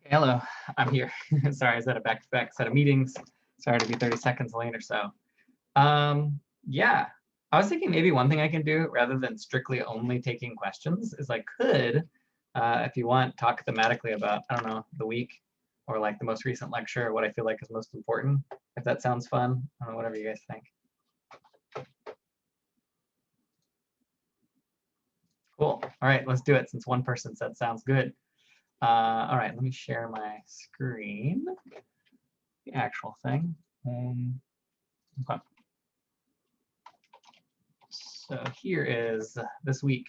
Hello, I'm here. Sorry, I was at a back-to-back set of meetings. Sorry to be 30 seconds late or so. Yeah, I was thinking maybe one thing I can do rather than strictly only taking questions is I could, if you want, talk thematically about, I don't know, the week or like the most recent lecture, what I feel like is most important, if that sounds fun. I don't know, whatever you guys think. Cool. All right, let's do it since one person said sounds good. All right, let me share my screen, the actual thing. Okay. So here is this week.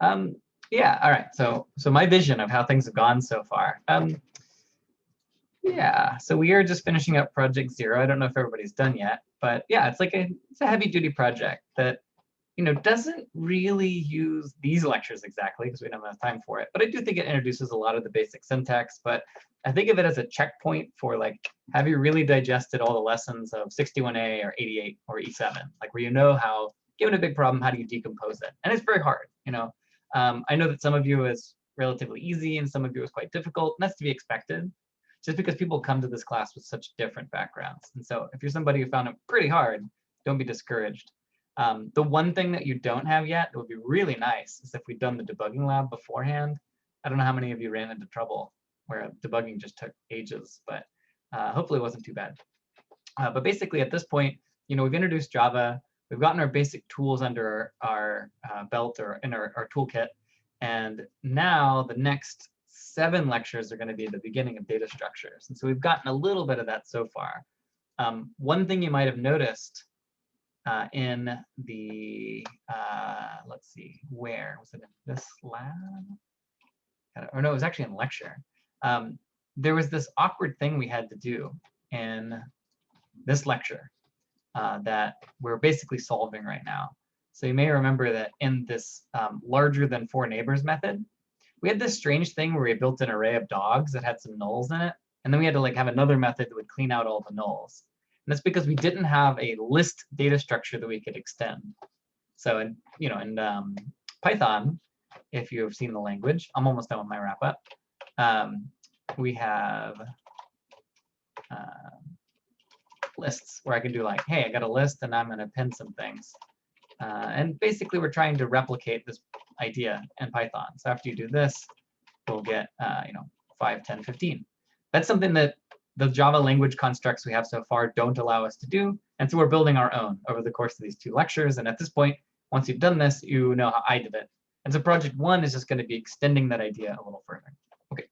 Yeah, all right. So my vision of how things have gone so far. Yeah, so we are just finishing up Project Zero. I don't know if everybody's done yet, but yeah, it's a heavy duty project that doesn't really use these lectures exactly because we don't have time for it. But I do think it introduces a lot of the basic syntax. But I think of it as a checkpoint for like, have you really digested all the lessons of 61A or 88 or E7? Like where how, given a big problem, how do you decompose it? And it's very hard. I know that some of you is relatively easy and some of you is quite difficult. And that's to be expected, just because people come to this class with such different backgrounds. And so if you're somebody who found it pretty hard, don't be discouraged. The one thing that you don't have yet, it would be really nice, is if we'd done the debugging lab beforehand. I don't know how many of you ran into trouble where debugging just took ages, but hopefully it wasn't too bad. But basically at this point, we've introduced Java, we've gotten our basic tools under our belt or in our toolkit, and now the next 7 lectures are going to be the beginning of data structures. And so we've gotten a little bit of that so far. One thing you might have noticed in the, let's see, where was it, in this lab? Or no, it was actually in lecture. There was this awkward thing we had to do in this lecture that we're basically solving right now. So you may remember that in this larger than 4 neighbors method, we had this strange thing where we built an array of dogs that had some nulls in it. And then we had to have another method that would clean out all the nulls. And that's because we didn't have a list data structure that we could extend. So in Python, if you've seen the language, I'm almost done with my wrap up. We have lists where I can do like, hey, I got a list and I'm going to pin some things. And basically, we're trying to replicate this idea in Python. So after you do this, we'll get 5, 10, 15. That's something that the Java language constructs we have so far don't allow us to do. And so we're building our own over the course of these 2 lectures. And at this point, once you've done this, you know how I did it. And so project 1 is just going to be extending that idea a little further. OK,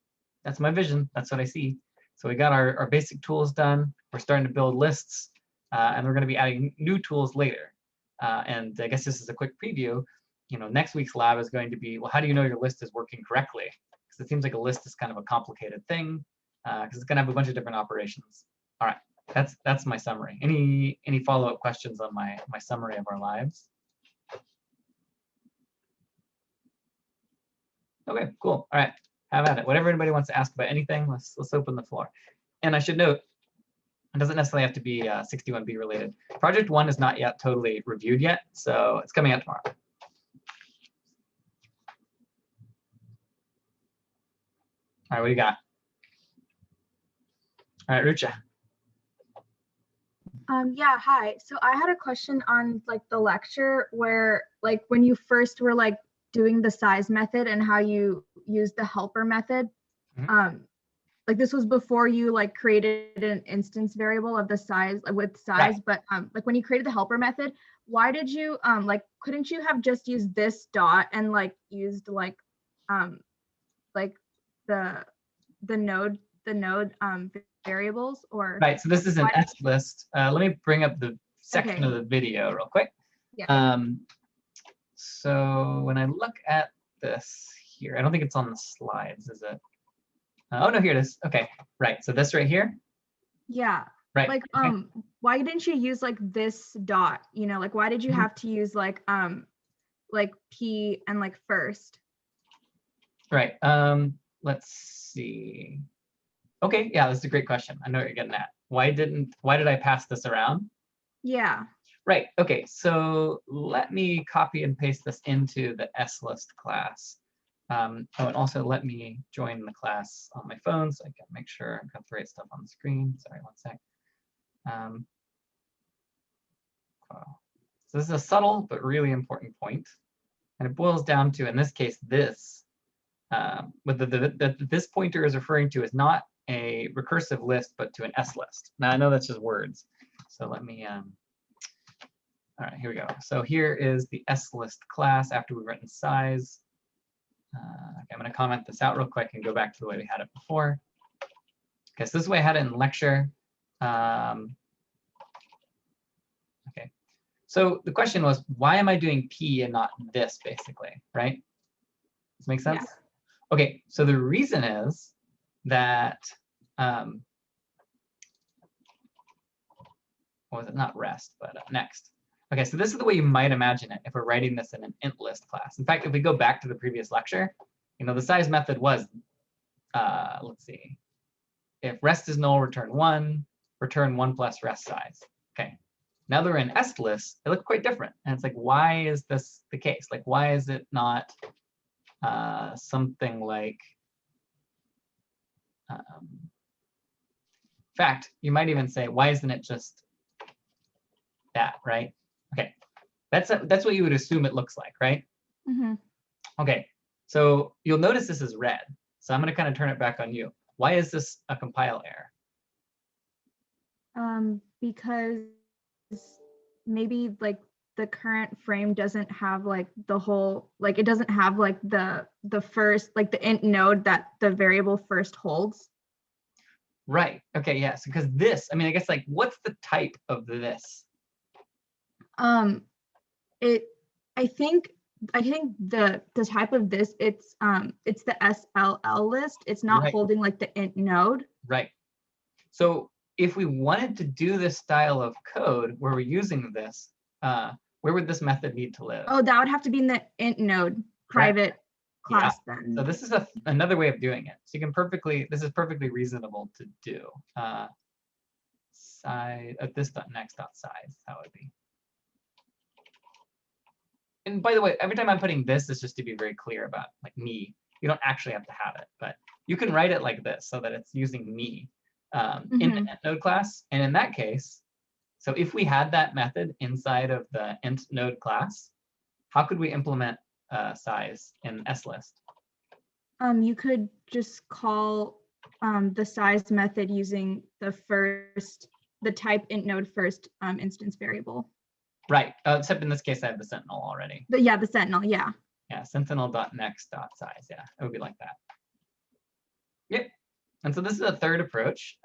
that's my vision. That's what I see. So we got our basic tools done. We're starting to build lists. And we're going to be adding new tools later. And I guess this is a quick preview. Next week's lab is going to be, well, how do you know your list is working correctly? Because it seems like a list is kind of a complicated thing. Because it's going to have a bunch of different operations. All right, that's my summary. Any follow-up questions on my summary of our lives? OK, cool. All right, have at it. Whatever anybody wants to ask about anything, let's open the floor. And I should note, it doesn't necessarily have to be 61B related. Project 1 is not yet totally reviewed yet, so it's coming out tomorrow. All right, what do you got? All right, Rucha. Yeah, hi. So I had a question on the lecture where when you first were doing the size method and how you used the helper method. Mm-hmm. This was before you created an instance variable of the size with size, right. But when you created the helper method, why did you couldn't you have just used this dot and used the node variables or right? So this is an S list. Let me bring up the section of the video real quick. Yeah. So when I look at this here, I don't think it's on the slides, is it? Oh no, here it is. Okay, right. So this right here. Yeah. Right. Why didn't you use this dot? Why did you have to use P and first? Right. Let's see. Okay, yeah, that's a great question. I know what you're getting at. Why did I pass this around? Yeah. Right. Okay, so let me copy and paste this into the S list class. Oh, and also let me join the class on my phone so I can make sure I've got the right stuff on the screen. Sorry, one sec. So this is a subtle but really important point, and it boils down to, in this case, this. What this pointer is referring to is not a recursive list, but to an S list. Now I know that's just words, so let me. All right, here we go. So here is the S list class after we've written size. Okay, I'm going to comment this out real quick and go back to the way we had it before. Okay, so this is the way I had it in lecture. Okay, so the question was, why am I doing P and not this, basically, right? Does this make sense? Yeah. Okay, so the reason is that, what was it? Not rest, but next. Okay, so this is the way you might imagine it if we're writing this in an int list class. In fact, if we go back to the previous lecture, the size method was, let's see, if rest is null, return 1 plus rest size. Okay, now that we're in S list, it looks quite different. And it's like, why is this the case? Like, why is it not something like, in fact, you might even say, why isn't it just that, right? Okay, that's what you would assume it looks like, right? Mm-hmm. Okay, so you'll notice this is red. So I'm going to kind of turn it back on you. Why is this a compile error? Because maybe like the current frame doesn't have like the whole, like it doesn't have like the first, like the int node that the variable first holds. Right. Okay. Yes. Because this, I mean, I guess like, what's the type of this? I think the type of this, it's the SLL list. It's not Right. holding like the int node. Right. So if we wanted to do this style of code where we're using this, where would this method need to live? Oh, that would have to be in the int node private class then. So this is another way of doing it. So you can this is perfectly reasonable to do. Size this next size, how it would be. And by the way, every time I'm putting this, it's just to be very clear about like me. You don't actually have to have it, but you can write it like this so that it's using me in the int node class. And in that case, so if we had that method inside of the int node class, how could we implement size in slist? You could just call the size method using the type int node first instance variable. Right, except in this case, I have the sentinel already. The sentinel, yeah. Yeah, sentinel.next.size, yeah, it would be like that. Yep, and so this is a third approach,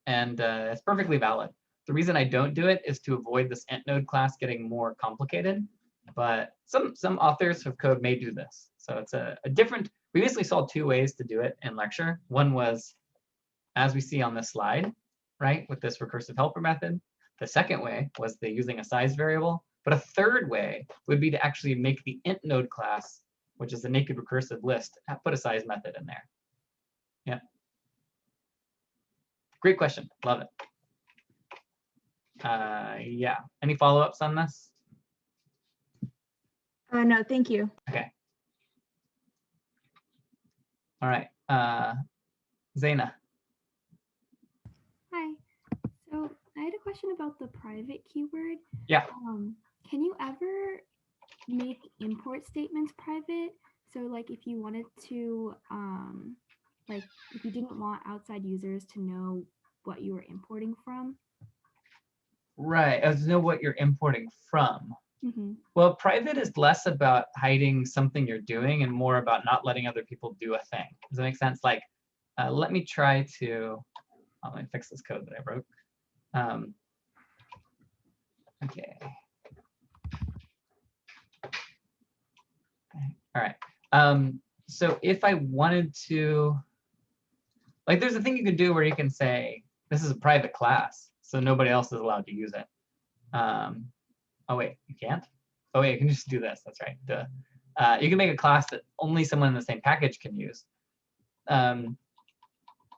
and it's perfectly valid. The reason I don't do it is to avoid this int node class getting more complicated, but some authors of code may do this. So it's a different, we basically saw two ways to do it in lecture. One was, as we see on this slide, right, with this recursive helper method. The second way was using a size variable. But a third way would be to actually make the int node class, which is a naked recursive list, put a size method in there. Yeah. Great question. Love it. Yeah. Any follow-ups on this? No, thank you. Okay. All right. Zaina. Hi. So I had a question about the private keyword. Yeah. Can you ever make import statements private? So like if you wanted to, like if you didn't want outside users to know what you were importing from? Right, to know what you're importing from. Mm-hmm. Well, private is less about hiding something you're doing and more about not letting other people do a thing. Does that make sense? Like, let me try to, let me fix this code that I wrote. Okay. All right. So if I wanted to, like, there's a thing you can do where you can say, this is a private class, so nobody else is allowed to use it. Oh, wait, you can't? Oh, wait, you can just do this. That's right. You can make a class that only someone in the same package can use. Let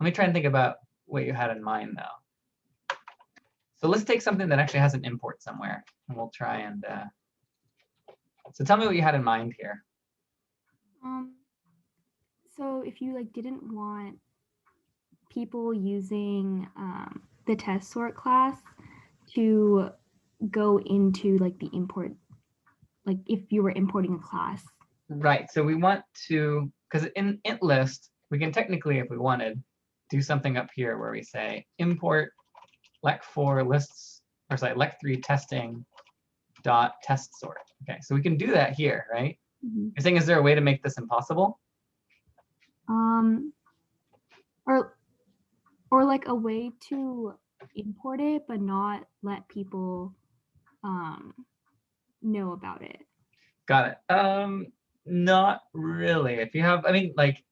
me try and think about what you had in mind, though. So let's take something that actually has an import somewhere, and we'll try and... So tell me what you had in mind here. So if you like didn't want people using the test sort class to go into like the import, like if you were importing a class. Right. So we want to, because in int list, we can technically, if we wanted, do something up here where we say import lec4 lists, or sorry, lec3 testing dot test sort. Okay, so we can do that here, right? Mhm. You're saying, is there a way to make this impossible? Or like a way to import it but not let people know about it. Got it. Not really. If you have, I mean, like,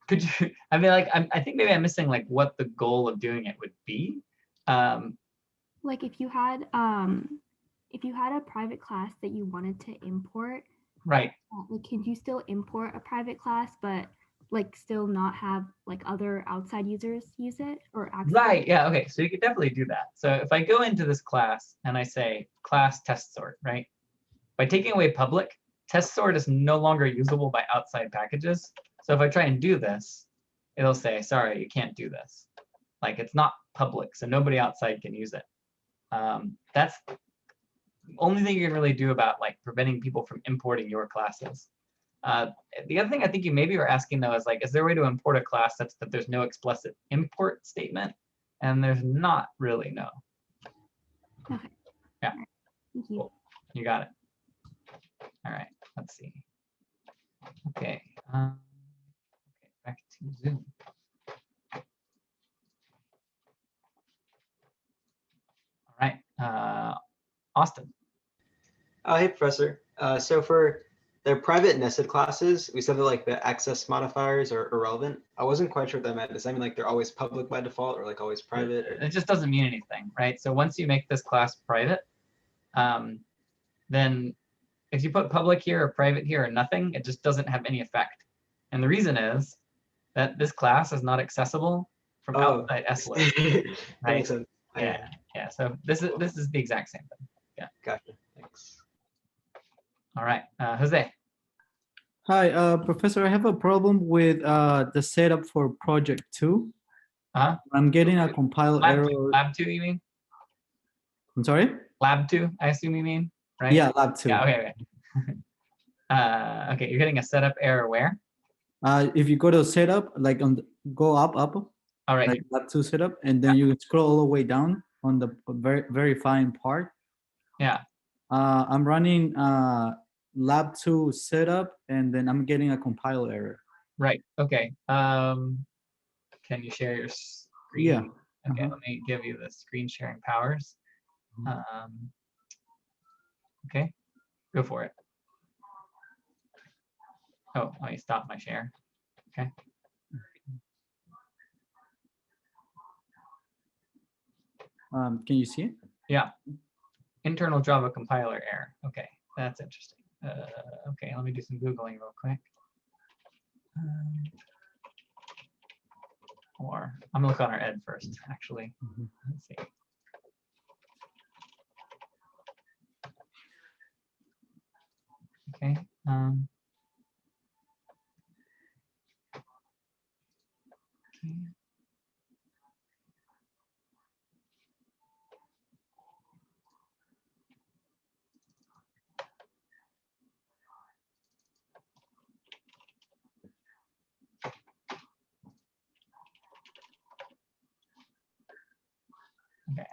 could you? I mean, like, I think maybe I'm missing like what the goal of doing it would be. Like if you had a private class that you wanted to import, Right. like can you still import a private class but like still not have like other outside users use it or access Right. it? Yeah. Okay. So you could definitely do that. So if I go into this class and I say class test sort, right? By taking away public, test sort is no longer usable by outside packages. So if I try and do this, it'll say, sorry, you can't do this. Like it's not public, so nobody outside can use it. That's the only thing you can really do about like preventing people from importing your classes. The other thing I think you maybe were asking though is like, is there a way to import a class such that there's no explicit import statement? And there's not really, no. Okay. Yeah. All right. Thank you. Cool. You got it. All right, let's see. Okay, okay, back to Zoom. All right, Austin. Hey, Professor. So for the private nested classes, we said that like the access modifiers are irrelevant. I wasn't quite sure what that meant. Does that mean like they're always public by default or like always private? Or... It just doesn't mean anything, right? So once you make this class private, then if you put public here or private here or nothing, it just doesn't have any effect. And the reason is that this class is not accessible from outside S-list, That right? makes sense. Yeah, yeah. So this is the exact same thing. Yeah. Gotcha. Thanks. All right, Jose. Hi, Professor. I have a problem with the setup for project 2. I'm getting a compile error. Lab 2, you mean? I'm sorry? Lab 2, I assume you mean, right? Yeah, lab 2. Yeah, okay. Okay, you're getting a setup error where? If you go to setup, like go up, All right. like lab 2 setup, and then you scroll all the way down on the verifying part. Yeah. I'm running lab 2 setup, and then I'm getting a compile error. Right. Okay. Can you share your screen? Yeah. Okay. Let me give you the screen sharing powers. Okay. Go for it. Oh, let me stop my share. Okay. Can you see it? Yeah. Internal Java compiler error. Okay, that's interesting. Okay, let me do some Googling real quick. Or I'm gonna look on our ed first, actually. Let's see. Okay. Okay. Okay.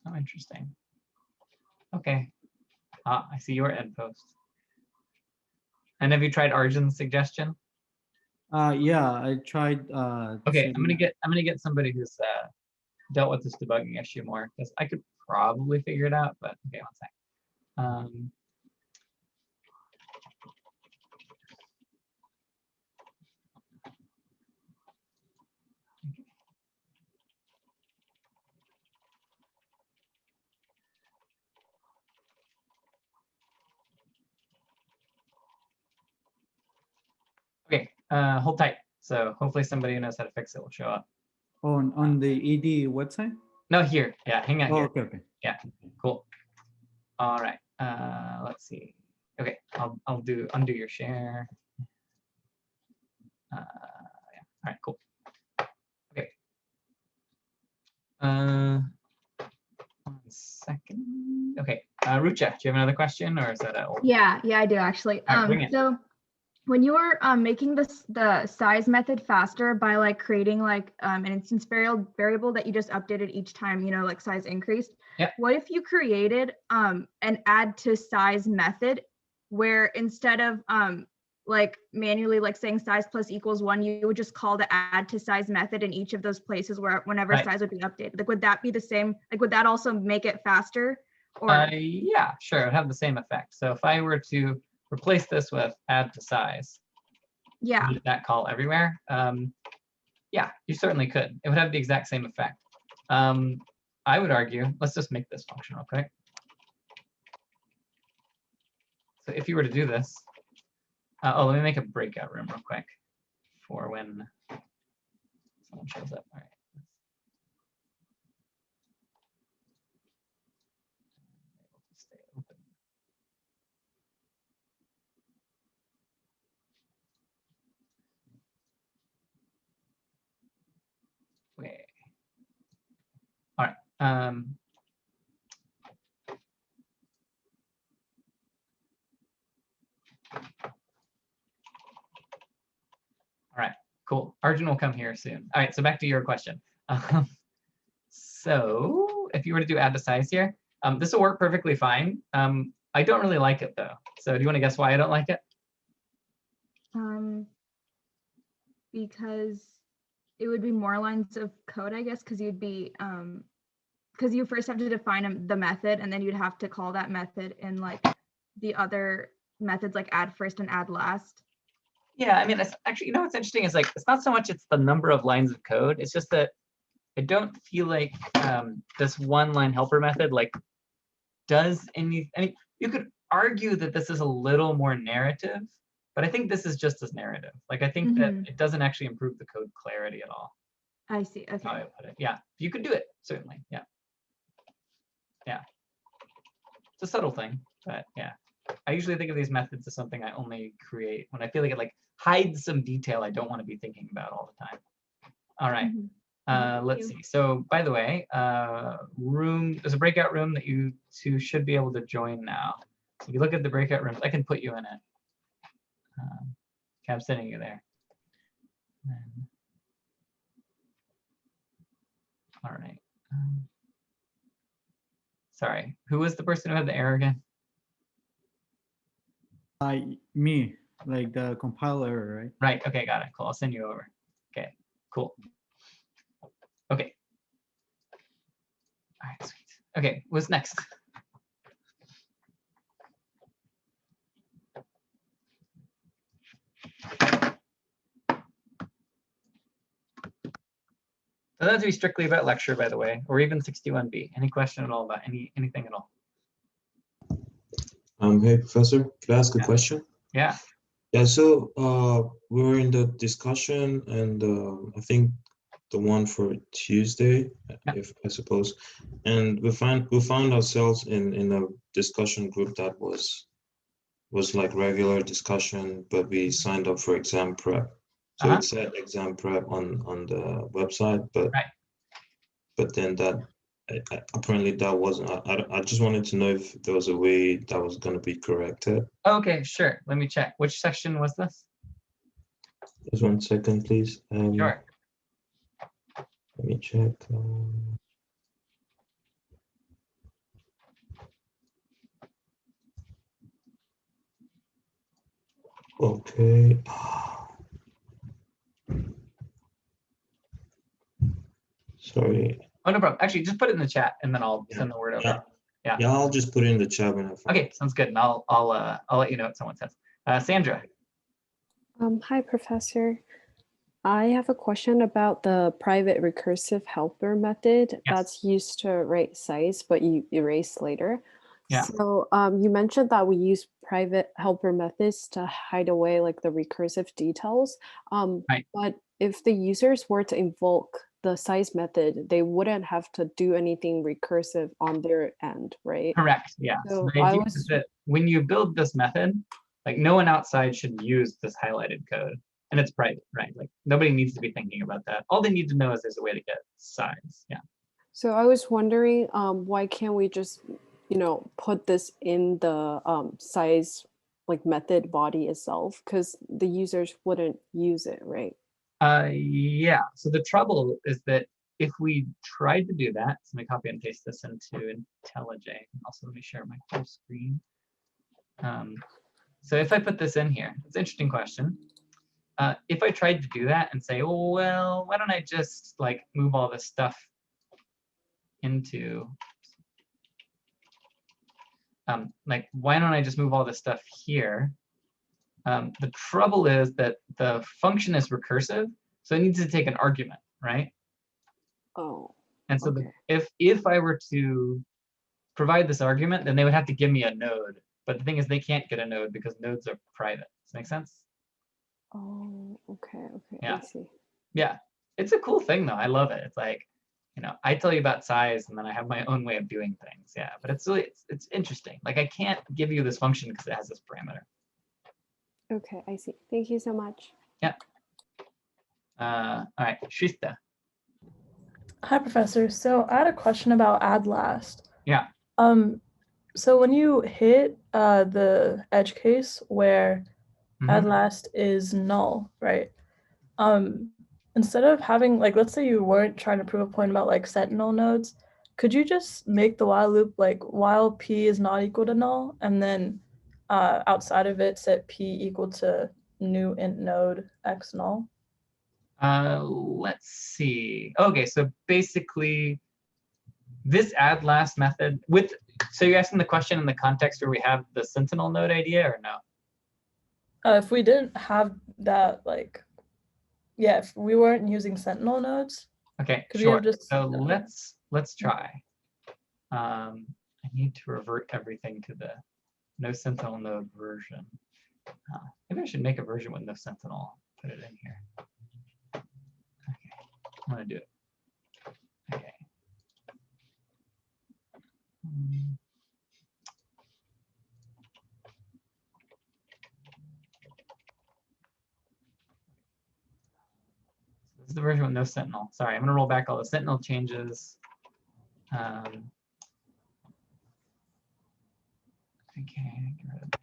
Oh, interesting. Okay. I see your ed post. And have you tried Arjun's suggestion? Yeah, I tried. Okay, I'm gonna get somebody who's dealt with this debugging issue more, because I could probably figure it out, but okay, one sec. hold tight. So hopefully somebody who knows how to fix it will show up. On the ED website? No, here. Yeah, hang out Oh, here. okay, okay. Yeah, cool. All right. Let's see. Okay, I'll undo your share. Yeah. All right, cool. Okay. 1 second. Okay, Rucha, do you have another question, or is that all? Yeah, I do actually. All right, bring it. So when you were making the size method faster by like creating like an instance variable that you just updated each time, like size increased. Yeah. What if you created an add to size method where instead of like manually like saying size plus equals 1, you would just call the add to size method in each of those places whenever Right. size would be updated? Like, would that be the same? Like, would that also make it faster? Or Yeah, sure, it would have the same effect. So if I were to replace this with add to size, yeah. use that call everywhere, yeah, you certainly could. It would have the exact same effect. I would argue, let's just make this function real quick. So if you were to do this, let me make a breakout room real quick for when someone shows up. All right. Stay open. Okay. All right. All right, cool. Arjun will come here soon. All right, so back to your question. So if you were to do add to size here, this will work perfectly fine. I don't really like it though. So do you want to guess why I don't like it? Because it would be more lines of code, I guess, because you'd be because you first have to define the method, and then you'd have to call that method in like the other methods, like add first and add last. Yeah, I mean, it's actually, what's interesting is like, it's not so much it's the number of lines of code. It's just that I don't feel like this one line helper method like does any. I mean, you could argue that this is a little more narrative, but I think this is just as narrative. Like, I think that it doesn't actually improve the code clarity at all. I see. Okay. How I would put it. Yeah, you could do it, certainly. Yeah. Yeah. It's a subtle thing, but yeah. I usually think of these methods as something I only create when I feel like it like hides some detail I don't want to be thinking about all the time. All right. Let's see. So by the way, there's a breakout room that you two should be able to join now. So if you look at the breakout rooms, I can put you in it. Okay, I'm sending you there. All right. Sorry, who was the person who had the error again? Me, like the compiler, right? Right. Okay, got it. Cool. I'll send you over. Okay, cool. Okay. All right, sweet. Okay, what's next? So that has to be strictly about lecture, by the way, or even 61B. Any question at all about anything at all? Hey, Professor, could I ask a question? Yeah. Yeah, so we were in the discussion, and I think the one for Tuesday, if I suppose, and we found ourselves in a discussion group that was like regular discussion, but we signed up for exam prep. So it said exam prep on the website, but then that apparently that wasn't. I just wanted to know if there was a way that was going to be corrected. Okay, sure. Let me check. Which section was this? Just 1 second, please. Sure. Let me check. Okay. Sorry. Oh, no problem. Actually, just put it in the chat, and then I'll send the word over. Yeah, I'll just put it in the chat when I find Okay, sounds good. And I'll let you know what someone says. Sandra. Hi, Professor. I have a question about the private recursive helper method that's used to write size, but you erase later. Yeah. So you mentioned that we use private helper methods to hide away like the recursive details. Right. But if the users were to invoke the size method, they wouldn't have to do anything recursive on their end, right? Correct. Yeah. So So the I idea is was that when you build this method, like no one outside should use this highlighted code, and it's private, right? Like nobody needs to be thinking about that. All they need to know is there's a way to get size. Yeah. so I was wondering why can't we just put this in the size like method body itself, because the users wouldn't use it, right? Yeah. So the trouble is that if we tried to do that, so let me copy and paste this into IntelliJ. Also, let me share my full screen. So if I put this in here, it's an interesting question. If I tried to do that and say, oh, well, why don't I just like move all this stuff into, like, why don't I just move all this stuff here? The trouble is that the function is recursive, so it needs to take an argument, right? Oh, And so okay. if I were to provide this argument, then they would have to give me a node. But the thing is, they can't get a node because nodes are private. Does that make sense? Oh, okay, Yeah. I see. Yeah. It's a cool thing, though. I love it. It's like, I tell you about size, and then I have my own way of doing things. Yeah, but it's really, it's interesting. Like, I can't give you this function because it has this parameter. Okay, I see. Thank you so much. Yeah. All right, Shrista. Hi, Professor. So I had a question about add last. Yeah. So when you hit the edge case where add last is null, right? Instead of having, like, let's say you weren't trying to prove a point about like sentinel nodes, could you just make the while loop like while p is not equal to null, and then outside of it set p equal to new int node x null? Let's see. Okay, so basically this add last method so you're asking the question in the context where we have the sentinel node idea or no? If we didn't have that, like, yeah, if we weren't using sentinel nodes. Okay, could sure. we have just, so let's try. I need to revert everything to the no sentinel node version. Maybe I should make a version with no sentinel. Put it in here. Okay, I'm gonna do it. Okay. This is the version with no sentinel. Sorry, I'm gonna roll back all the sentinel changes. Okay, get rid of that.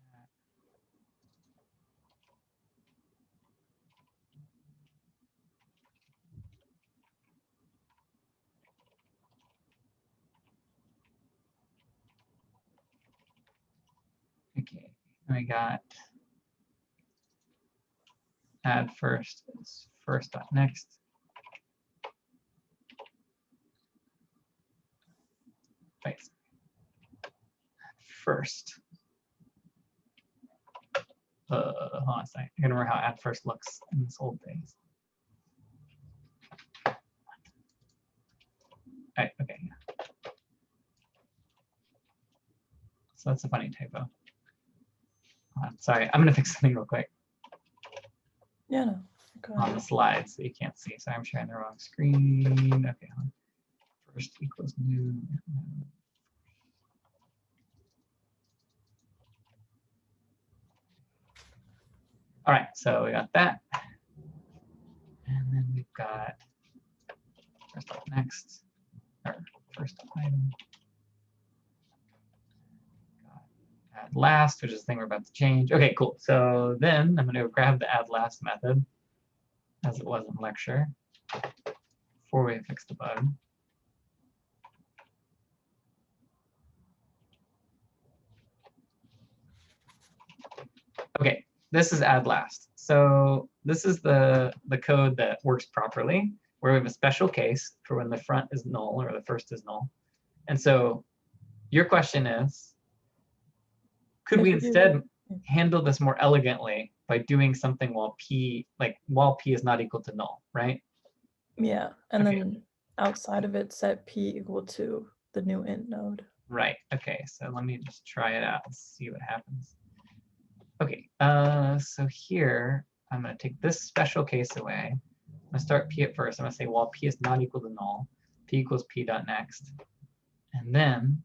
Okay, I got add first is first dot next. Right. First. Hold on a second. I can remember how add first looks in this old days. All right, okay. So that's a funny typo. Sorry, I'm gonna fix something real quick. Yeah, no. On the slides that you can't see. So I'm sharing the wrong screen. Okay, first equals new. All right, so we got that. And then we've got first up next, or first item. Add last, which is the thing we're about to change. Okay, cool. So then I'm going to grab the add last method as it was in lecture before we fix the bug. Okay, this is add last. So this is the code that works properly, where we have a special case for when the front is null or the first is null. And so your question is, could we instead handle this more elegantly by doing something while p is not equal to null, right? Yeah, and then outside of it set p equal to the new int node. Right. Okay. So let me just try it out and see what happens. Okay. So here I'm going to take this special case away. I'm going to start P at first. I'm going to say, well, P is not equal to null. P equals P dot next. And then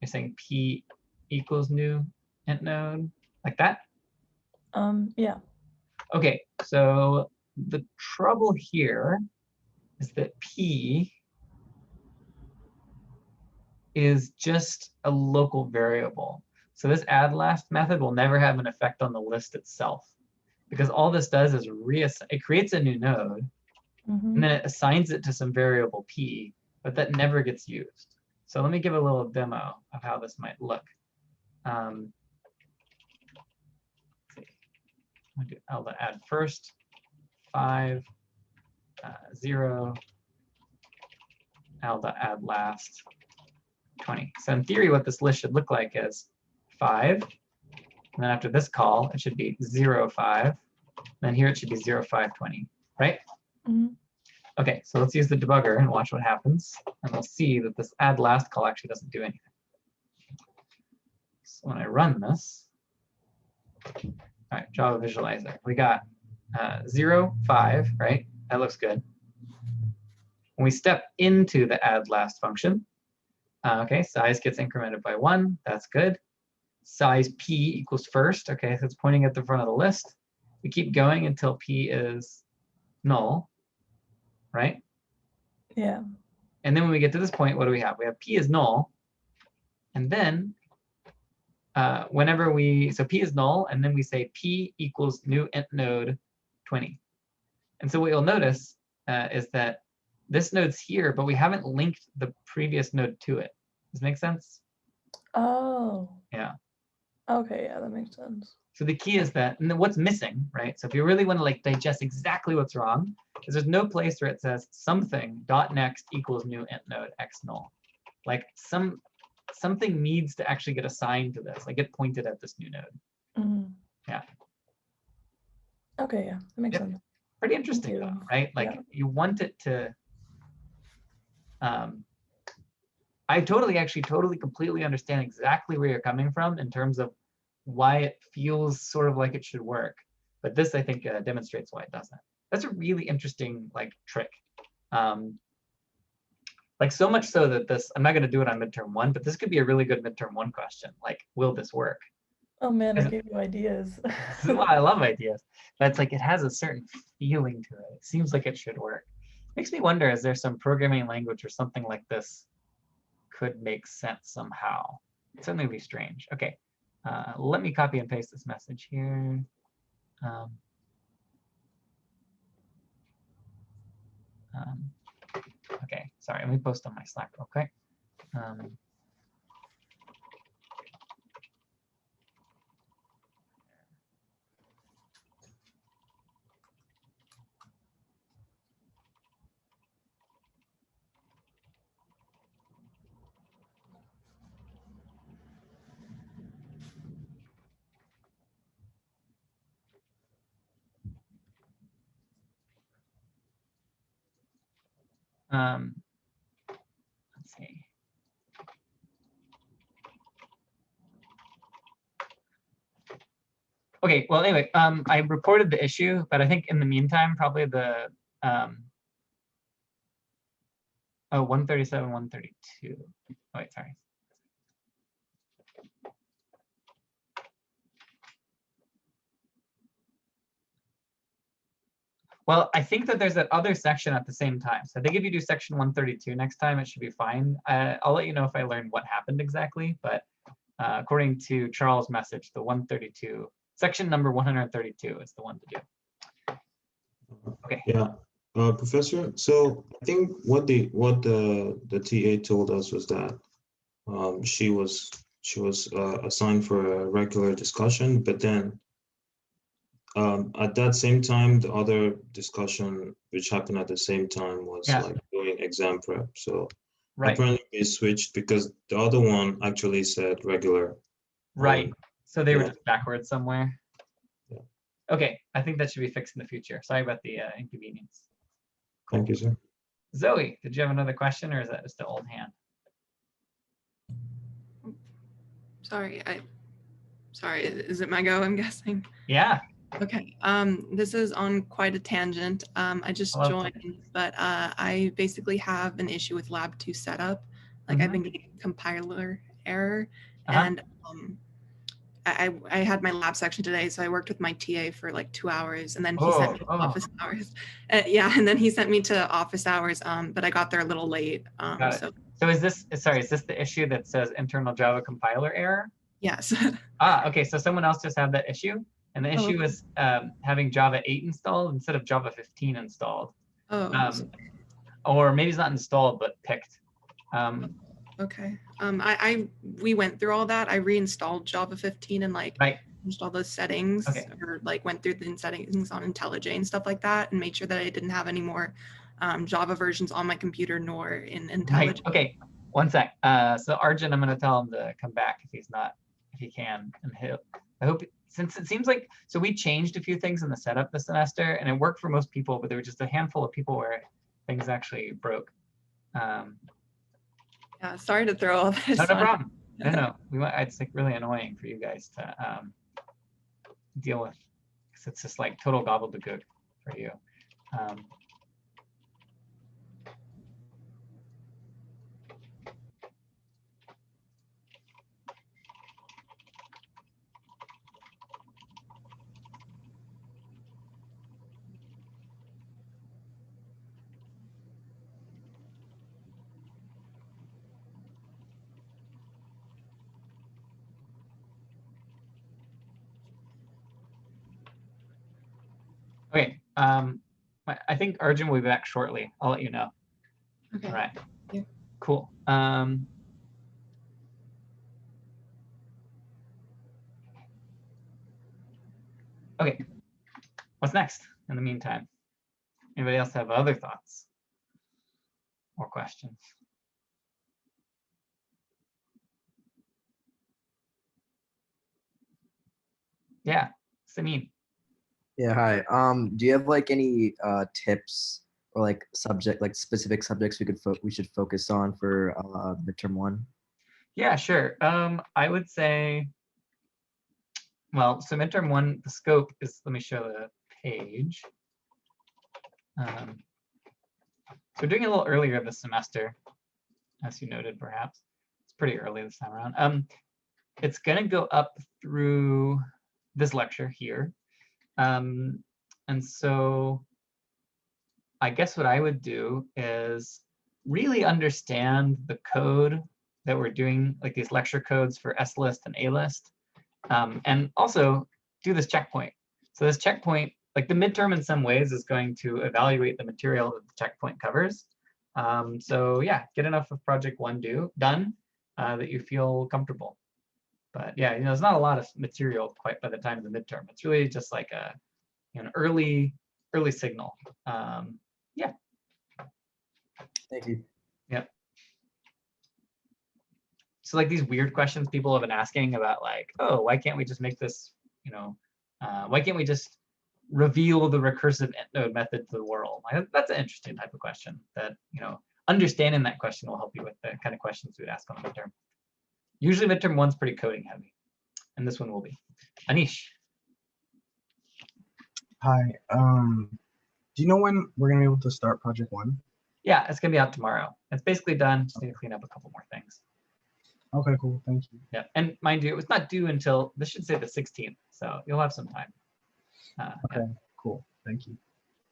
you're saying P equals new int node, like that? Yeah. Okay. So the trouble here is that P is just a local variable. So this add last method will never have an effect on the list itself, because all this does is it creates a new node, and then it assigns it to some variable P, but that never gets used. So let me give a little demo of how this might look. Let's see. I'll add first 5, 0. I'll add last 20. So in theory, what this list should look like is 5. And then after this call, it should be 0, 5. Then here it should be 0, 5, 20, right? Okay, so let's use the debugger and watch what happens. And we'll see that this add last call actually doesn't do anything. So when I run this, all right, Java visualizer, we got 0, 5, right? That looks good. When we step into the add last function, okay, size gets incremented by 1. That's good. Size P equals first. Okay, so it's pointing at the front of the list. We keep going until P is null, right? Yeah. And then when we get to this point, what do we have? We have P is null. And then so P is null, and then we say P equals new int node 20. And so what you'll notice is that this node's here, but we haven't linked the previous node to it. Does that make sense? Oh. Yeah. Okay, yeah, that makes sense. So the key is that, and then what's missing, right? So if you really want to like digest exactly what's wrong, is there's no place where it says something dot next equals new int node x null. Like something needs to actually get assigned to this, like get pointed at this new node. Yeah. Okay, yeah, that makes sense. Pretty interesting though, right? Like you want it to. I totally, completely understand exactly where you're coming from in terms of why it feels sort of like it should work. But this, I think, demonstrates why it doesn't. That's a really interesting like trick. Like so much so that this, I'm not going to do it on midterm 1, but this could be a really good midterm 1 question. Like, will this work? Oh man, I gave you ideas. This is why I love ideas. But it's like it has a certain feeling to it. It seems like it should work. Makes me wonder, is there some programming language or something like this could make sense somehow? It'd certainly be strange. Okay, let me copy and paste this message here. Okay, sorry, let me post on my Slack real quick. Let's see. Okay, well, anyway, I reported the issue, but I think in the meantime, probably the 137, 132. Oh, wait, sorry. Well, I think that there's that other section at the same time. So I think if you do section 132 next time, it should be fine. I'll let you know if I learn what happened exactly. But according to Charles' message, the 132, section number 132 is the one to do. Okay. Yeah, Professor. So I think what the TA told us was that she was assigned for a regular discussion, but then at that same time, the other discussion which happened at the same time was like doing exam prep. So apparently they switched because the other one actually said regular. Right. So they were just backwards somewhere. Yeah. Okay. I think that should be fixed in the future. Sorry about the inconvenience. Cool. Thank you, sir. Zoe, did you have another question or is that just an old hand? sorry, is it my go, I'm guessing? Yeah. Okay, this is on quite a tangent. I just Hello. joined, but I basically have an issue with Lab 2 setup. Like I've been getting compiler error, and I had my lab section today, so I worked with my TA for like 2 hours, and then he sent me to office hours. Yeah, and then he sent me to office hours, but I got there a little late. So is this the issue that says internal Java compiler error? Yes. Okay, so someone else just had that issue, and the issue is having Java 8 installed instead of Java 15 installed. Or maybe it's not installed, but picked. Okay. We went through all that. I reinstalled Java 15 and like changed all those settings, or like went through the settings on IntelliJ and stuff like that, and made sure that I didn't have any more Java versions on my computer nor in IntelliJ. Right. Okay. One sec. So Arjun, I'm going to tell him to come back if he can, and I hope, since it seems like, so we changed a few things in the setup this semester, and it worked for most people, but there were just a handful of people where things actually broke. Yeah, sorry to throw all this. No problem. No. It's like really annoying for you guys to deal with, because it's just like total gobbledygook for you. Okay. I think Arjun will be back shortly. I'll let you know. Okay. All right. Yeah. Cool. Okay. What's next in the meantime? Anybody else have other thoughts or questions? Yeah, Samin. Yeah, hi. Do you have like any tips or like specific subjects we should focus on for midterm 1? Yeah, sure. I would say, well, so midterm 1, the scope is, let me show the page. So we're doing it a little earlier this semester, as you noted, perhaps. It's pretty early this time around. It's going to go up through this lecture here. And so I guess what I would do is really understand the code that we're doing, like these lecture codes for S-list and A-list, and also do this checkpoint. So this checkpoint, like the midterm in some ways, is going to evaluate the material that the checkpoint covers. So yeah, get enough of project 1 done that you feel comfortable. But yeah, there's not a lot of material quite by the time of the midterm. It's really just like an early signal. Yeah. Thank you. Yep. So like these weird questions people have been asking about, like, oh, why can't we just make this, why can't we just reveal the recursive node method to the world? Like, that's an interesting type of question that, understanding that question will help you with the kind of questions we'd ask on the midterm. Usually midterm 1's pretty coding heavy, and this one will be. Anish. Hi. Do you know when we're gonna be able to start project 1? Yeah, it's gonna be out tomorrow. It's basically done. Just need to clean up a couple more things. Okay, cool. Thank you. Yeah, and mind you, it was not due until, this should say the 16th, so you'll have some time. Okay, yeah. Cool. Thank you.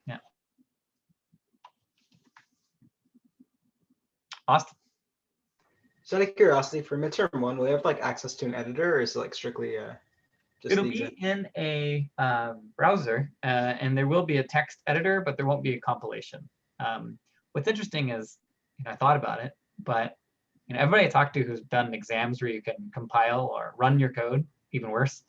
Yeah. Austin. So out of curiosity, for midterm 1, will you have like access to an editor, or is it like strictly just It'll be in a browser, and there will be a text editor, but there won't be a compilation. What's interesting is, I thought about it, but everybody I talked to who's done exams where you can compile or run your code, even worse,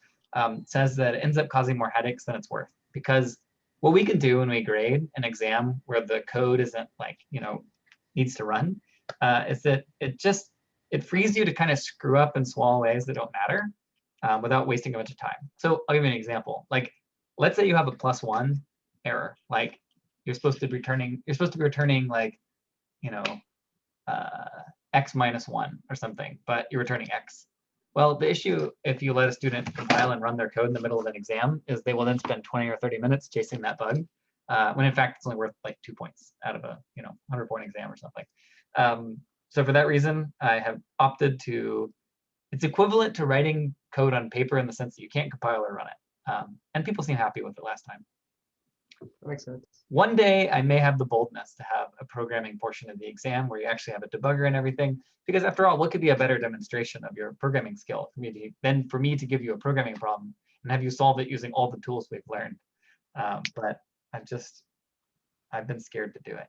says that it ends up causing more headaches than it's worth. Because what we can do when we grade an exam where the code isn't like, needs to run, is that it frees you to kind of screw up in small ways that don't matter without wasting a bunch of time. So I'll give you an example. Like, let's say you have a +1 error. Like, you're supposed to be returning like, x -1 or something, but you're returning x. Well, the issue if you let a student compile and run their code in the middle of an exam is they will then spend 20 or 30 minutes chasing that bug, when in fact it's only worth like 2 points out of a 100-point exam or something. So for that reason, I have opted to. It's equivalent to writing code on paper in the sense that you can't compile or run it, and people seem happy with it last time. That makes sense. One day I may have the boldness to have a programming portion of the exam where you actually have a debugger and everything, because after all, what could be a better demonstration of your programming skill than for me to give you a programming problem and have you solve it using all the tools we've learned. But I've been scared to do it.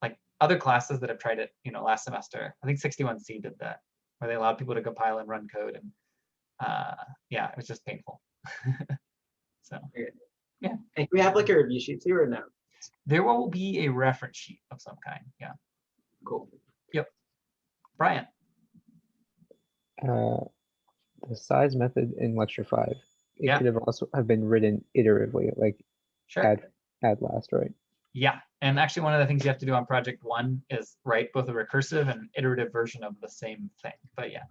Like other classes that have tried it, last semester, I think 61C did that, where they allowed people to compile and run code, and yeah, it was just painful. So. Yeah. And can we have like a review sheet too, or no? There will be a reference sheet of some kind. Yeah. Cool. Yep. Brian. The size method in lecture 5. It Yeah. could have also have been written iteratively, like Sure. add last, right? Yeah. And actually, one of the things you have to do on project 1 is write both a recursive and iterative version of the same thing. But yeah.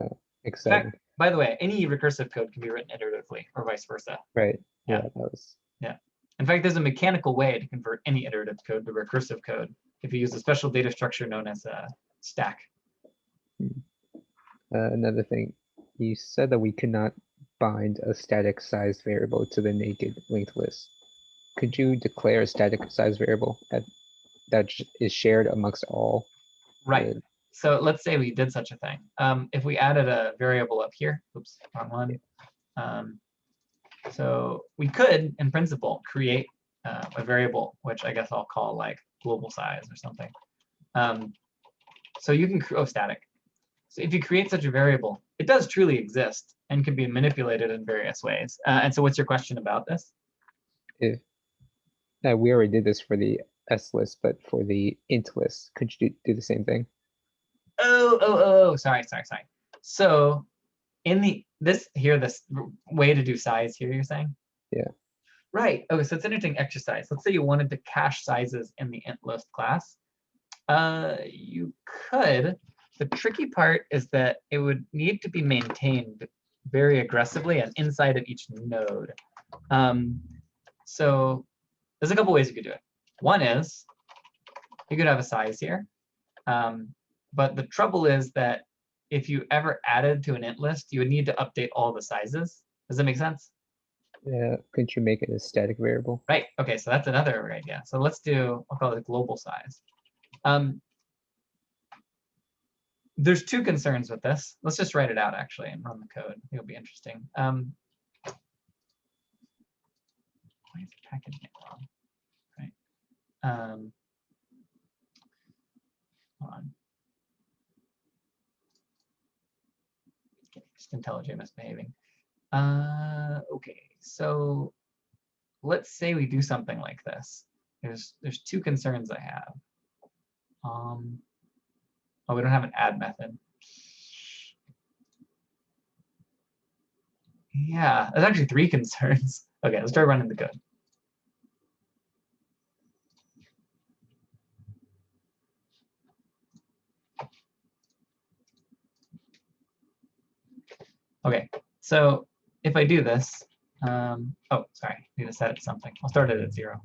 Exciting. In fact, by the way, any recursive code can be written iteratively or vice versa. Right. Yeah. Yeah, that was. Yeah. In fact, there's a mechanical way to convert any iterative code to recursive code if you use a special data structure known as a stack. Another thing, you said that we could not bind a static size variable to the naked linked list. Could you declare a static size variable that is shared amongst all? Right. So let's say we did such a thing. If we added a variable up here, oops, wrong one. So we could, in principle, create a variable, which I guess I'll call like global size or something. So you can, static. So if you create such a variable, it does truly exist and can be manipulated in various ways. And so what's your question about this? If we already did this for the S list, but for the int list, could you do the same thing? Oh, sorry. So in this way to do size here, you're saying? Yeah. Right. Okay, so it's an interesting exercise. Let's say you wanted to cache sizes in the int list class. You could. The tricky part is that it would need to be maintained very aggressively and inside of each node. So there's a couple ways you could do it. One is you could have a size here. But the trouble is that if you ever added to an int list, you would need to update all the sizes. Does that make sense? Yeah. Couldn't you make it a static variable? Right. Okay. So that's another idea. So let's do, I'll call it global size. There's two concerns with this. Let's just write it out actually and run the code. It'll be interesting. Why is it packaging it wrong? Right. Hold on. Just IntelliJ misbehaving. Okay, so let's say we do something like this. There's two concerns I have. Oh, we don't have an add method. Yeah, there's actually three concerns. Okay, let's try running the code. Okay, so if I do this, oh, sorry, I need to set it to something. I'll start it at 0.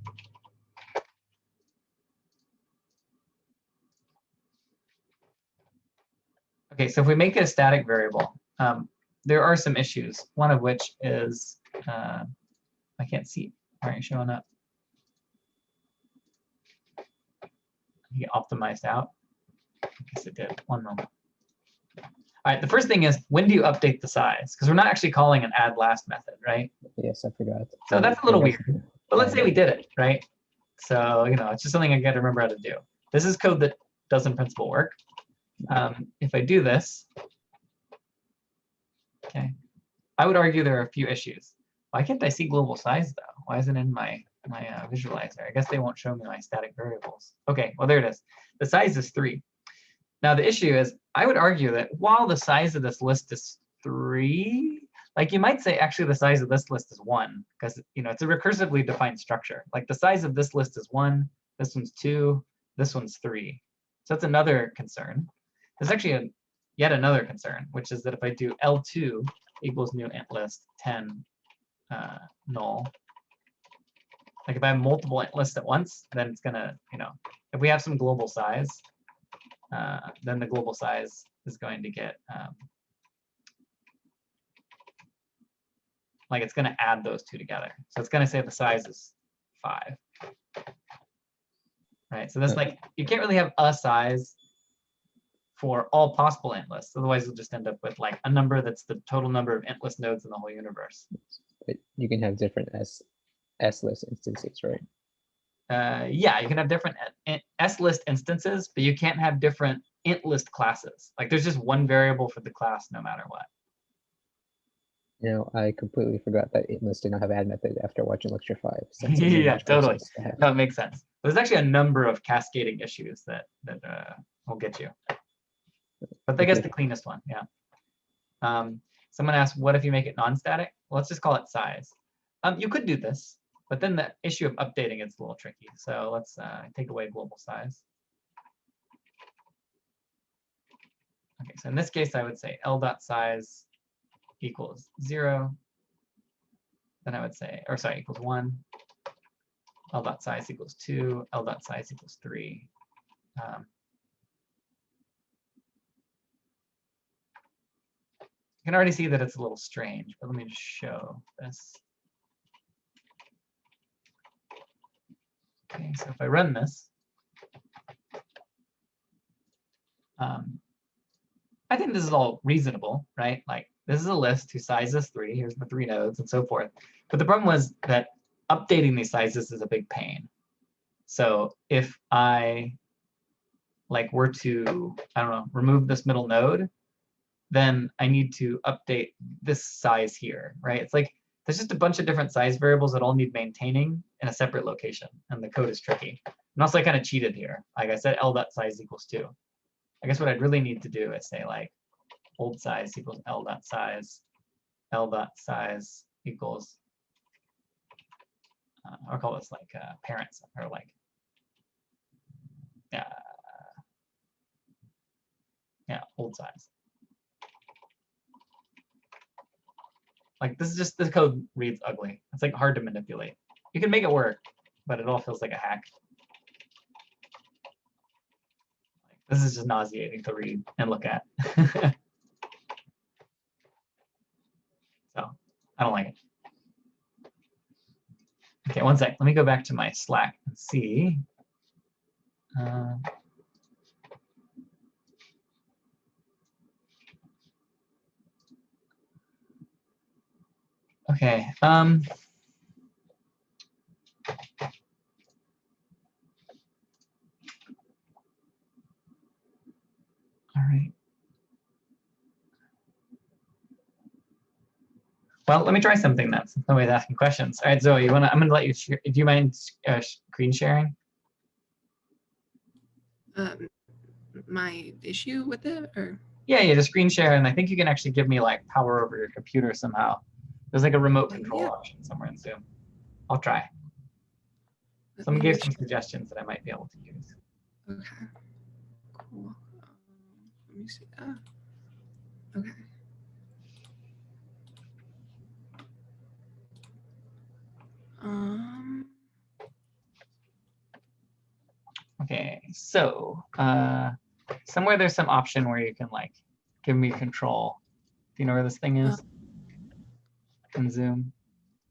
Okay, so if we make it a static variable, there are some issues. One of which is, I can't see, why aren't you showing up? You get optimized out. I guess it did. One moment. All right, the first thing is, when do you update the size? Because we're not actually calling an add last method, right? Yes, I forgot. So that's a little weird. But let's say we did it, right? So, it's just something I got to remember how to do. This is code that does in principle work. If I do this, okay, I would argue there are a few issues. Why can't I see global size, though? Why isn't it in my visualizer? I guess they won't show me my static variables. Okay, well, there it is. The size is 3. Now, the issue is, I would argue that while the size of this list is 3, like you might say, actually, the size of this list is 1, because it's a recursively defined structure. Like the size of this list is 1, this one's 2, this one's 3. So that's another concern. There's actually yet another concern, which is that if I do L2 equals new int list 10 null, like if I have multiple int lists at once, then it's gonna, if we have some global size, then the global size is going to get, like it's gonna add those two together. So it's gonna say the size is 5. Right, so that's like, you can't really have a size for all possible int lists. Otherwise, you'll just end up with like a number that's the total number of int list nodes in the whole universe. But you can have different S-list instances, right? Yeah, you can have different S-list instances, but you can't have different int list classes. Like there's just one variable for the class no matter what. I completely forgot that int list did not have add method after watching lecture 5. Yeah, totally. No, it makes sense. There's actually a number of cascading issues that will get you. But I guess the cleanest one, yeah. Someone asked, what if you make it non-static? Well, let's just call it size. You could do this, but then the issue of updating is a little tricky. So let's take away global size. Okay, so in this case, I would say L.size equals 0. Then I would say, or sorry, equals 1. L.size equals 2. L.size equals 3. You can already see that it's a little strange, but let me just show this. Okay, so if I run this, I think this is all reasonable, right? Like this is a list whose size is 3. Here's the 3 nodes and so forth. But the problem was that updating these sizes is a big pain. So if I were to, I don't know, remove this middle node, then I need to update this size here, right? It's like there's just a bunch of different size variables that all need maintaining in a separate location, and the code is tricky. And also I kind of cheated here. Like I said, L.size equals 2. I guess what I'd really need to do is say like old size equals L.size, L.size equals, I'll call this like parents, or like, yeah, old size. Like this is just, this code reads ugly. It's like hard to manipulate. You can make it work, but it all feels like a hack. This is just nauseating to read and look at. So I don't like it. Okay, one sec. Let me go back to my Slack and see. Okay. All right. Well, let me try something then. Since nobody's asking questions. All right, Zoe, I'm going to let you share. Do you mind screen sharing? My issue with it, or? Yeah, just screen share, and I think you can actually give me like power over your computer somehow. There's like a remote control option somewhere in Zoom. I'll try. Someone gave some suggestions that I might be able to use. Okay, cool. Let me see. Okay. Okay, so somewhere there's some option where you can like give me control. Do you know where this thing is in Zoom?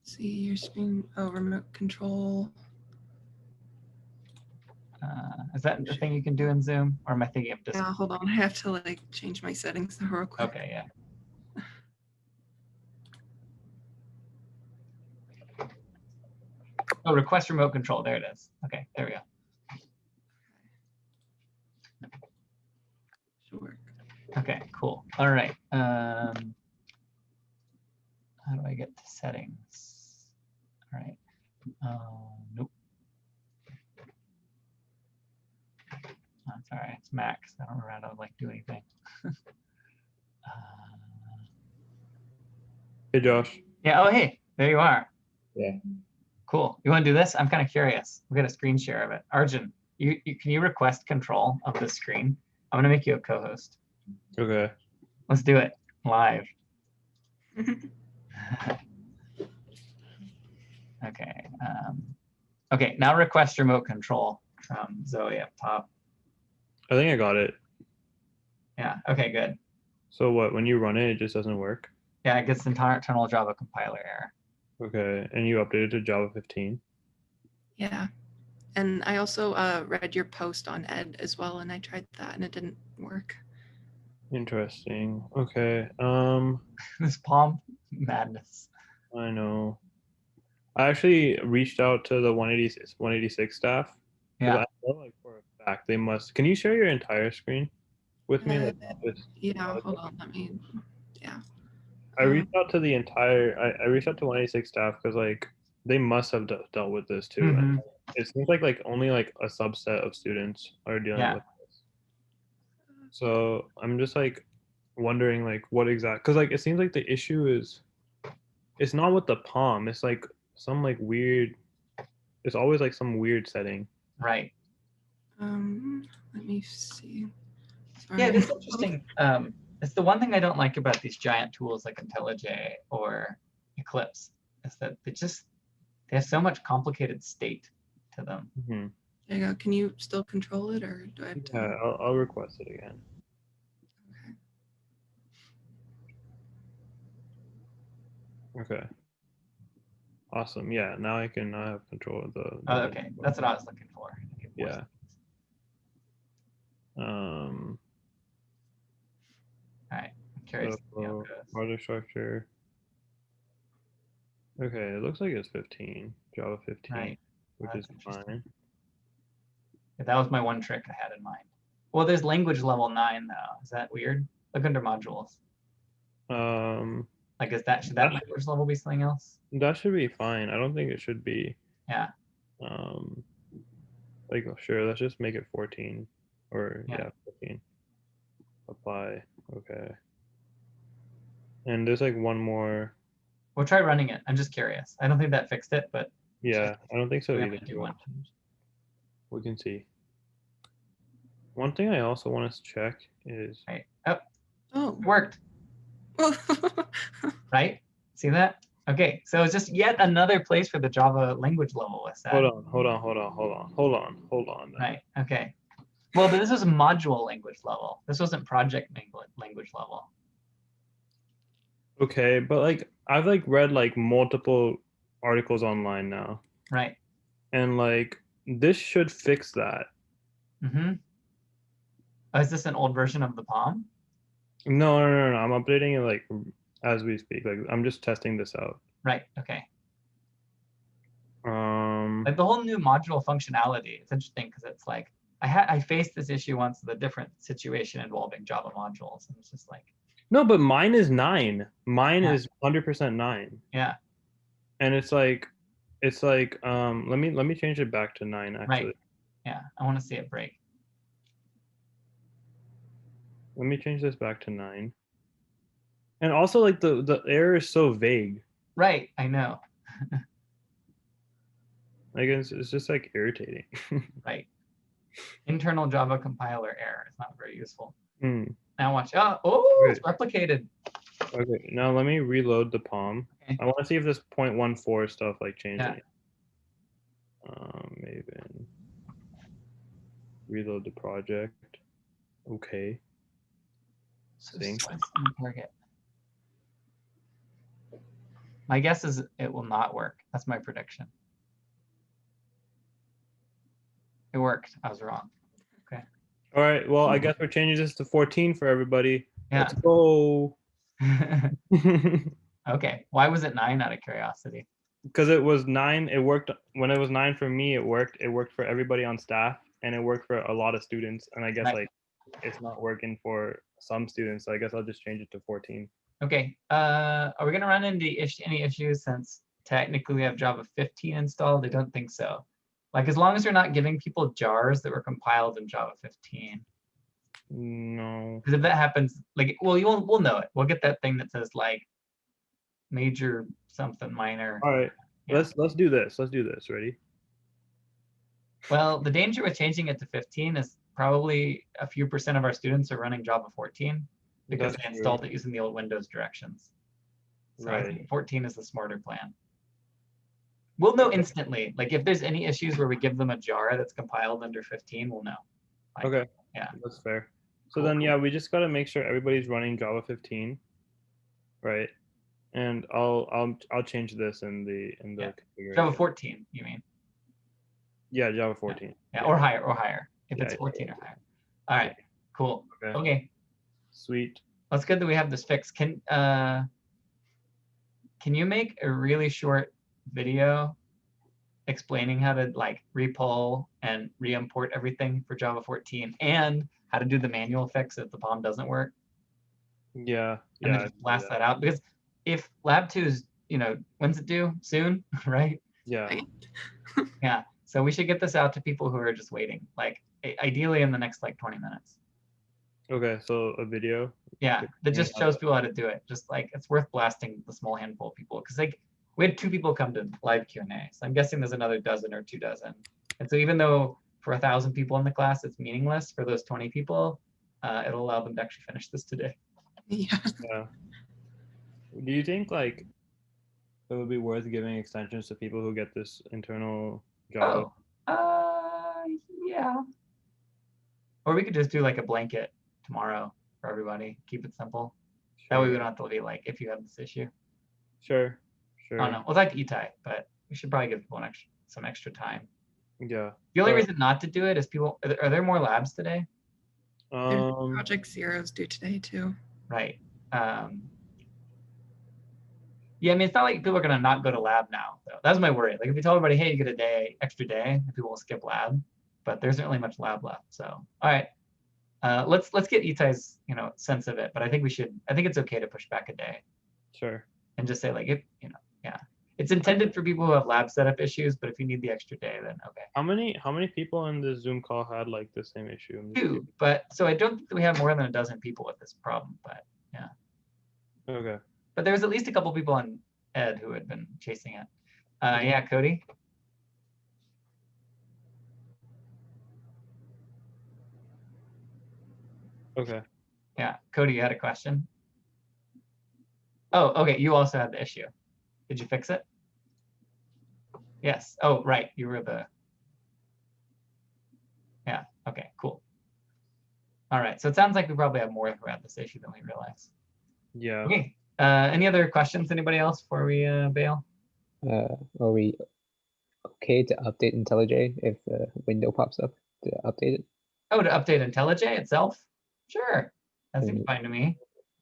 See your screen. Oh, remote control. Is that the thing you can do in Zoom, or am I thinking of just? Yeah, hold on. I have to like change my settings real quick. Okay, yeah. Oh, request remote control. There it is. Okay, there we go. Sure. Okay, cool. All right. How do I get to settings? All right. Nope. That's all right. It's Max. I don't remember how to like do anything. Hey, Josh. Yeah. Oh, hey. There you are. Yeah. Cool. You want to do this? I'm kind of curious. We'll get a screen share of it. Arjun, can you request control of this screen? I'm going to make you a co-host. Okay. Let's do it live. Okay. Okay, now request remote control from Zoe up top. I think I got it. Yeah, okay, good. So what, when you run it, it just doesn't work? Yeah, it gets internal Java compiler error. Okay, and you updated to Java 15? Yeah. And I also read your post on Ed as well, and I tried that and it didn't work. Interesting. Okay. This Palm madness. I know. I actually reached out to the 186 staff. Yeah. I know, like, for a fact they must. Can you share your entire screen with me? Like, Yeah, hold on, let me, yeah. I reached out to the entire. I reached out to 186 staff because like they must have dealt with this too. Mhm. And it seems like only like a subset of students are dealing with this. So I'm just like wondering like what exact, because like it seems like the issue is it's not with the palm. It's like some like weird. It's always like some weird setting. Right. Let me see. Sorry. Yeah, it's interesting. It's the one thing I don't like about these giant tools like IntelliJ or Eclipse is that they have so much complicated state to them. Mm-hmm. There you go. Can you still control it, or do I have to? Yeah, I'll request it again. Okay. Awesome. Yeah, now I have control of the Oh, okay. That's what I was looking for. Yeah. All right. I'm curious. So, project structure. Okay, it looks like it's 15, Java 15, right. which is fine. Yeah, that was my one trick I had in mind. Well, there's language level 9 though. Is that weird? Look under modules. Like, should that language level be something else? That should be fine. I don't think it should be. Yeah. Like, sure, let's just make it 14, or yeah 14. Apply. Okay. And there's like one more. We'll try running it. I'm just curious. I don't think that fixed it, but yeah, I don't think so either. Do one. We can see. One thing I also want us to check is. Right. Oh, it worked. Right? See that? Okay, so it's just yet another place for the Java language level was set. Hold on. Right. Okay. Well, but this was module language level. This wasn't project language level. Okay, but like I've like read like multiple articles online now. Right. And like this should fix that. Mm-hmm. Oh, is this an old version of the Palm? No. I'm updating it like as we speak. Like I'm just testing this out. Right. Okay. Like the whole new module functionality. It's interesting because it's like I faced this issue once with a different situation involving Java modules, and it's just like. No, but mine is 9. Mine is 100% 9. Yeah. And it's like let me change it back to 9 actually. Right. Yeah, I want to see it break. Let me change this back to 9. And also like the error is so vague. Right, I know. Like it's just like irritating. Right. Internal Java compiler error is not very useful. Now watch. Oh, it's replicated. Okay, now let me reload the Palm. Okay. I want to see if this 0.14 stuff like changed Yeah. Maven. Reload the project. Okay. Sync. Target. My guess is it will not work. That's my prediction. It worked. I was wrong. Okay. All right. Well, I guess we're changing this to 14 for everybody. Yeah. Let's go. Okay. Why was it 9 out of curiosity? Because it was 9. It worked when it was 9 for me. It worked. It worked for everybody on staff, and it worked for a lot of students. And I guess like it's not working for some students. So I guess I'll just change it to 14. Okay. Are we gonna run into any issues since technically we have Java 15 installed? I don't think so. Like as long as you're not giving people jars that were compiled in Java 15. No. Because if that happens, like, well, we'll know it. We'll get that thing that says like major something minor. All right. Yeah. Let's do this. Let's do this. Ready? Well, the danger with changing it to 15 is probably a few % of our students are running Java 14 because That's they true. installed it using the old Windows directions. So I think 14 is the smarter plan. We'll know instantly. Like if there's any issues where we give them a jar that's compiled under 15, we'll know. Like, Okay. Yeah. That's fair. So Cool, then, cool. yeah, we just got to make sure everybody's running Java 15, right? And I'll change this in the configuration. Java 14, you mean? Yeah, Java 14. Yeah, or higher, if Yeah, it's yeah, 14 or higher. All right, cool. Okay. Okay, Sweet. that's good that we have this fixed. Can you make a really short video explaining how to like repull and re-import everything for Java 14 and how to do the manual fix if the POM doesn't work? Yeah. And then just blast that out, because if Lab 2 is, when's it due? Soon, right? Yeah. Yeah. So we should get this out to people who are just waiting, like ideally in the next like 20 minutes. Okay, so a video. Yeah, that just shows people how to do it. Just like it's worth blasting the small handful of people, because like we had 2 people come to live Q&A, so I'm guessing there's another dozen or 2 dozen. And so even though for 1,000 people in the class it's meaningless, for those 20 people, it'll allow them to actually finish this today. Yeah. Yeah. Do you think like it would be worth giving extensions to people who get this internal Java? Yeah. Or we could just do like a blanket tomorrow for everybody. Keep it simple. That way we don't have to be like, if you have this issue. Sure. Oh no, well that's Itai, but we should probably give people some extra time. Yeah. The only reason not to do it is people, are there more labs today? Project Zero's due today too. Right. Yeah, I mean, it's not like people are gonna not go to lab now, though. That's my worry. Like if you tell everybody, hey, you get a extra day, people will skip lab, but there isn't really much lab left. So, all right, let's get Itai's sense of it. But I think it's okay to push back a day. Sure. And just say like yeah, it's intended for people who have lab setup issues, but if you need the extra day, then okay. How many people in the Zoom call had like the same issue? 2, but so I don't think we have more than a dozen people with this problem, but yeah. Okay. But there was at least a couple people on Ed who had been chasing it. Yeah, Cody. Okay. Yeah, Cody, you had a question? Oh, okay, you also had the issue. Did you fix it? Yes. Oh, right, you were the... Yeah, okay, cool. All right, so it sounds like we probably have more who had this issue than we realize. Yeah. Okay, any other questions, anybody else, before we bail? Are we okay to update IntelliJ if the window pops up to update it? Oh, to update IntelliJ itself? Sure, that seems fine to me.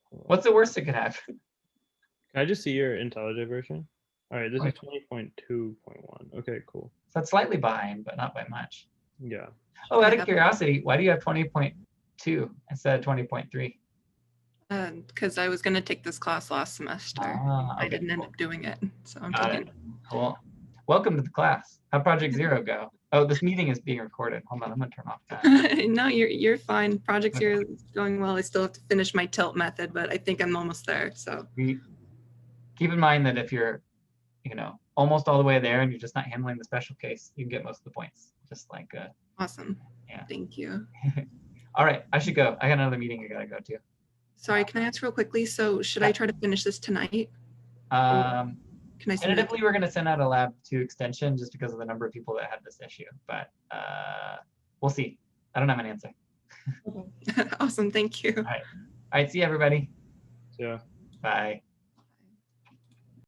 What's the worst it could have? Can I just see your IntelliJ version? All right, this is 20.2.1. Okay, cool. So it's slightly behind, but not by much. Yeah. Oh, out of curiosity, why do you have 20.2 instead of 20.3? Because I was going to take this class last semester. I didn't end up doing it, so I'm taking it. Cool. Welcome to the class. How'd Project Zero go? Oh, this meeting is being recorded. Hold on, I'm gonna turn off that. No, you're fine. Project Zero is going well. I still have to finish my tilt method, but I think I'm almost there. So keep in mind that if you're, almost all the way there and you're just not handling the special case, you can get most of the points. Just like awesome. Yeah. Thank you. All right, I should go. I got another meeting I gotta go to. Sorry, can I ask real quickly? So should I try to finish this tonight? Can I send tentatively, we're going to send out a Lab 2 extension just because of the number of people that have this issue, but we'll see. I don't have an answer. Awesome, thank you. All right, see you, everybody. Yeah. Bye.